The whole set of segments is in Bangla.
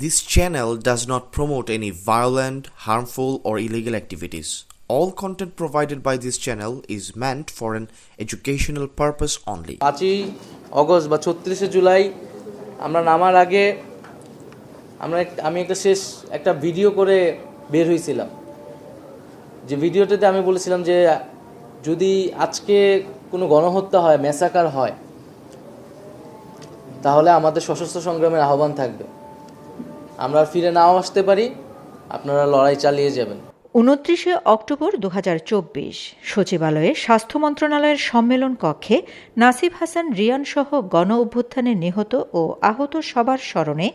This channel does not promote any violent, harmful, or illegal activities. All content provided by this channel is meant for an educational purpose only. 5ই অগস্ট বা 36শে জুলাই আমরা নামার আগে আমি একটা ভিডিও করে বের হয়েছিলাম, যে ভিডিওটাতে আমি বলেছিলাম যে যদি আজকে কোনো গণহত্যা হয়, ম্যাসাকার হয়, তাহলে আমাদের সশস্ত্র সংগ্রামের আহ্বান থাকবে। আমরা ফিরে নাও আসতে পারি, আপনারা লড়াই চালিয়ে যাবেন। 29 অক্টোবর 2024 সচিবালয়ে স্বাস্থ্য মন্ত্রণালয়ের সম্মেলন কক্ষে নাসিব হাসান রিয়ান সহ গণ অভ্যুত্থানে নিহত ও আহত সবার স্মরণে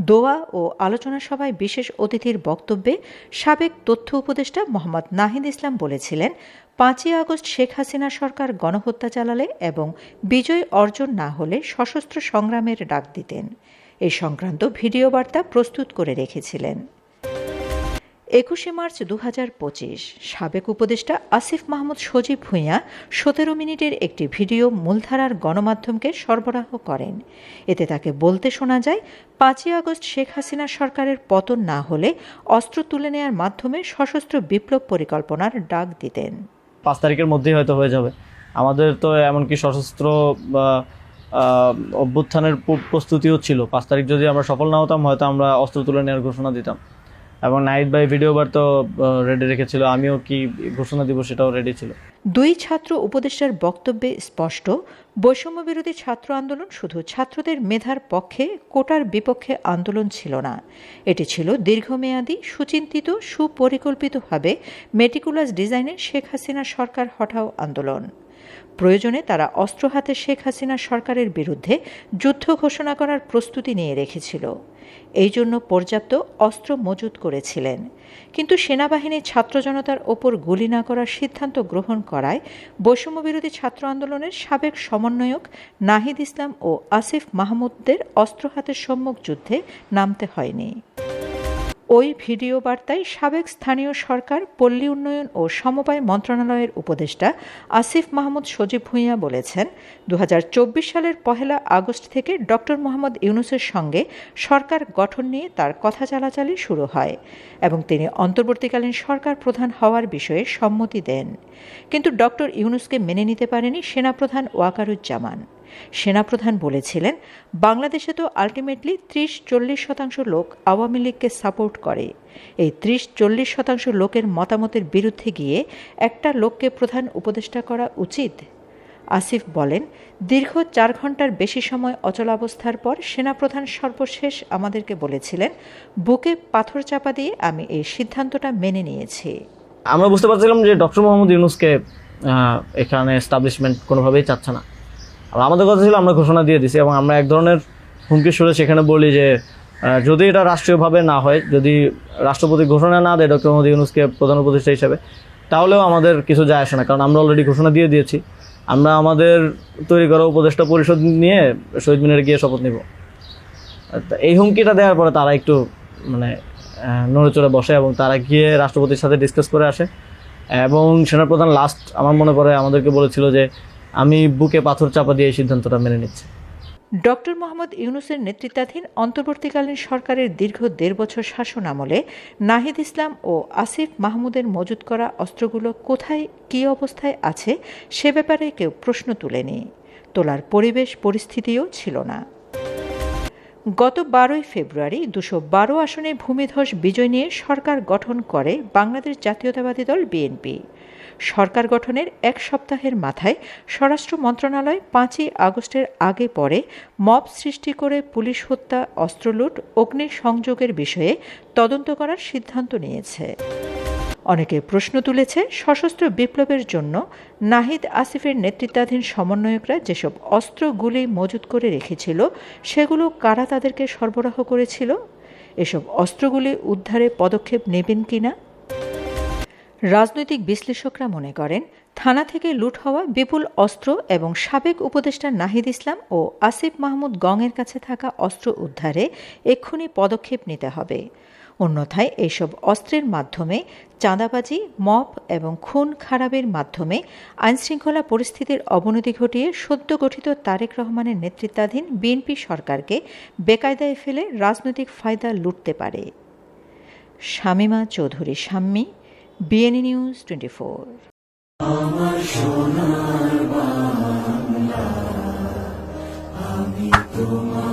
দোয়া ও আলোচনা সভায় বিশেষ অতিথির বক্তব্যে সাবেক তথ্য উপদেষ্টা মোহাম্মদ নাহিদ ইসলাম বলেছিলেন, 5ই আগস্ট শেখ হাসিনা সরকার গণহত্যা চালালে এবং বিজয় অর্জন না হলে সশস্ত্র সংগ্রামের ডাক দিতেন। এই সংক্রান্ত ভিডিও বার্তা প্রস্তুত করে রেখেছিলেন। 21 মার্চ 2025 সাবেক উপদেষ্টা আসিফ মাহমুদ সজীব ভূঁইয়া 17 মিনিটের একটি ভিডিও মূলধারার গণমাধ্যমকে সরবরাহ করেন। এতে তাকে বলতে শোনা যায়, 5ই আগস্ট শেখ হাসিনা সরকারের পতন না হলে অস্ত্র তুলে নেয়ার মাধ্যমে সশস্ত্র বিপ্লব পরিকল্পনার ডাক দিতেন। 5 তারিখের মধ্যেই হয়তো হয়ে যাবে। আমাদের তো এমনকি সশস্ত্র অভ্যুত্থানের প্রস্তুতিও ছিল। 5 তারিখ যদি আমরা সফল না হতাম, হয়তো আমরা অস্ত্র তুলে নেওয়ার ঘোষণা দিতাম। এবং নাইট বাই ভিডিও বার তো রেডি রেখেছিল, আমিও কি ঘোষণা দিব সেটাও রেডি ছিল। 2 ছাত্র উপদেষ্টার বক্তব্যে স্পষ্ট, বৈষম্য বিরোধী ছাত্র আন্দোলন শুধু ছাত্রদের মেধার পক্ষে, কোটার বিপক্ষে আন্দোলন ছিল না। এটি ছিল দীর্ঘমেয়াদী, সুচিন্তিত, সুপরিকল্পিতভাবে মেটিকুলাস ডিজাইনে শেখ হাসিনা সরকার হটাও আন্দোলন। প্রয়োজনে তারা অস্ত্র হাতে শেখ হাসিনা সরকারের বিরুদ্ধে যুদ্ধ ঘোষণা করার প্রস্তুতি নিয়ে রেখেছিল। এই জন্য পর্যাপ্ত অস্ত্র মজুত করেছিলেন। কিন্তু সেনাবাহিনী ছাত্র জনতার ওপর গুলি না করার সিদ্ধান্ত গ্রহণ করায় বৈষম্যবিরোধী ছাত্র আন্দোলনের সাবেক সমন্বয়ক নাহিদ ইসলাম ও আসিফ মাহমুদদের অস্ত্র হাতের সম্মুখ যুদ্ধে নামতে হয়নি। ওই ভিডিও বার্তায় সাবেক স্থানীয় সরকার, পল্লী উন্নয়ন ও সমবায় মন্ত্রণালয়ের উপদেষ্টা আসিফ মাহমুদ সজীব ভূঁইয়া বলেছেন, 2024 সালের 1 আগস্ট থেকে ডক্টর মোহাম্মদ ইউনূসের সঙ্গে সরকার গঠন নিয়ে তার কথা চালাচালি শুরু হয় এবং তিনি অন্তর্বর্তীকালীন সরকার প্রধান হওয়ার বিষয়ে সম্মতি দেন। কিন্তু ডক্টর ইউনূসকে মেনে নিতে পারেনি সেনাপ্রধান ওয়াকারুজ্জামান। সেনাপ্রধান বলেছিলেন, বাংলাদেশে তো আলটিমেটলি 30-40% লোক আওয়ামী লীগকে সাপোর্ট করে। এই 30-40% লোকের মতামতের বিরুদ্ধে গিয়ে একটা লোককে প্রধান উপদেষ্টা করা উচিত। আসিফ বলেন, দীর্ঘ 4 ঘন্টার বেশি সময় অচলাবস্থার পর সেনাপ্রধান সর্বশেষ আমাদেরকে বলেছিলেন, বুকে পাথর চাপা দিয়ে আমি এই সিদ্ধান্তটা মেনে নিয়েছি। আমরা বুঝতে পারছিলাম যে ডক্টর মোহাম্মদ ইউনূসকে এখানে এস্টাবলিশমেন্ট কোনোভাবেই চাচ্ছে না। আমাদের কথা ছিল, আমরা ঘোষণা দিয়ে দিছি এবং আমরা এক ধরনের হুমকি সুরে সেখানে বলি যে যদি এটা রাষ্ট্রীয়ভাবে না হয়, যদি রাষ্ট্রপতি ঘোষণা না দেয় ডক্টর মোহাম্মদ ইউনূসকে প্রধান উপদেষ্টা হিসেবে, তাহলেও আমাদের কিছু যায় আসে না, কারণ আমরা অলরেডি ঘোষণা দিয়ে দিয়েছি। আমরা আমাদের তৈরি করা উপদেষ্টা পরিষদ নিয়ে শহীদ মিনারে গিয়ে শপথ নিব। এই হুমকিটা দেওয়ার পরে তারা একটু নড়ে চড়ে বসে এবং তারা গিয়ে রাষ্ট্রপতির সাথে ডিসকাস করে আসে। এবং সেনাপ্রধান লাস্ট আমার মনে পড়ে আমাদেরকে বলেছিল যে আমি বুকে পাথর চাপা দিয়ে এই সিদ্ধান্তটা মেনে নিচ্ছি। ডক্টর মোহাম্মদ ইউনূসের নেতৃত্বাধীন অন্তর্বর্তীকালীন সরকারের দীর্ঘ 1.5 বছর শাসন আমলে নাহিদ ইসলাম ও আসিফ মাহমুদের মজুত করা অস্ত্রগুলো কোথায়, কী অবস্থায় আছে সে ব্যাপারে কেউ প্রশ্ন তুলেনি। তোলার পরিবেশ পরিস্থিতিও ছিল না। গত 12 ফেব্রুয়ারি 212 আসনে ভূমিধস বিজয় নিয়ে সরকার গঠন করে বাংলাদেশ জাতীয়তাবাদী দল বিএনপি। সরকার গঠনের 1 সপ্তাহের মাথায় স্বরাষ্ট্র মন্ত্রণালয় 5ই আগস্টের আগে পরে মব সৃষ্টি করে পুলিশ হত্যা, অস্ত্রলুট, অগ্নিসংযোগের বিষয়ে তদন্ত করার সিদ্ধান্ত নিয়েছে। অনেকে প্রশ্ন তুলেছে, সশস্ত্র বিপ্লবের জন্য নাহিদ আসিফের নেতৃত্বাধীন সমন্বয়করা যেসব অস্ত্র গুলি মজুত করে রেখেছিল, সেগুলো কারা তাদেরকে সরবরাহ করেছিল? এসব অস্ত্রগুলি উদ্ধারে পদক্ষেপ নেবেন কিনা? রাজনৈতিক বিশ্লেষকরা মনে করেন, থানা থেকে লুট হওয়া বিপুল অস্ত্র এবং সাবেক উপদেষ্টা নাহিদ ইসলাম ও আসিফ মাহমুদ গংয়ের কাছে থাকা অস্ত্র উদ্ধারে এক্ষুনি পদক্ষেপ নিতে হবে। অন্যথায় এইসব অস্ত্রের মাধ্যমে চাঁদাবাজি, মব এবং খুন খারাপের মাধ্যমে আইনশৃঙ্খলা পরিস্থিতির অবনতি ঘটিয়ে সদ্য গঠিত তারেক রহমানের নেতৃত্বাধীন বিএনপি সরকারকে বেকায়দায় ফেলে রাজনৈতিক ফায়দা লুটতে পারে। Shamima Chowdhury Shammi, BNA news 24। আমার সোনার বাংলা, আমি তোমার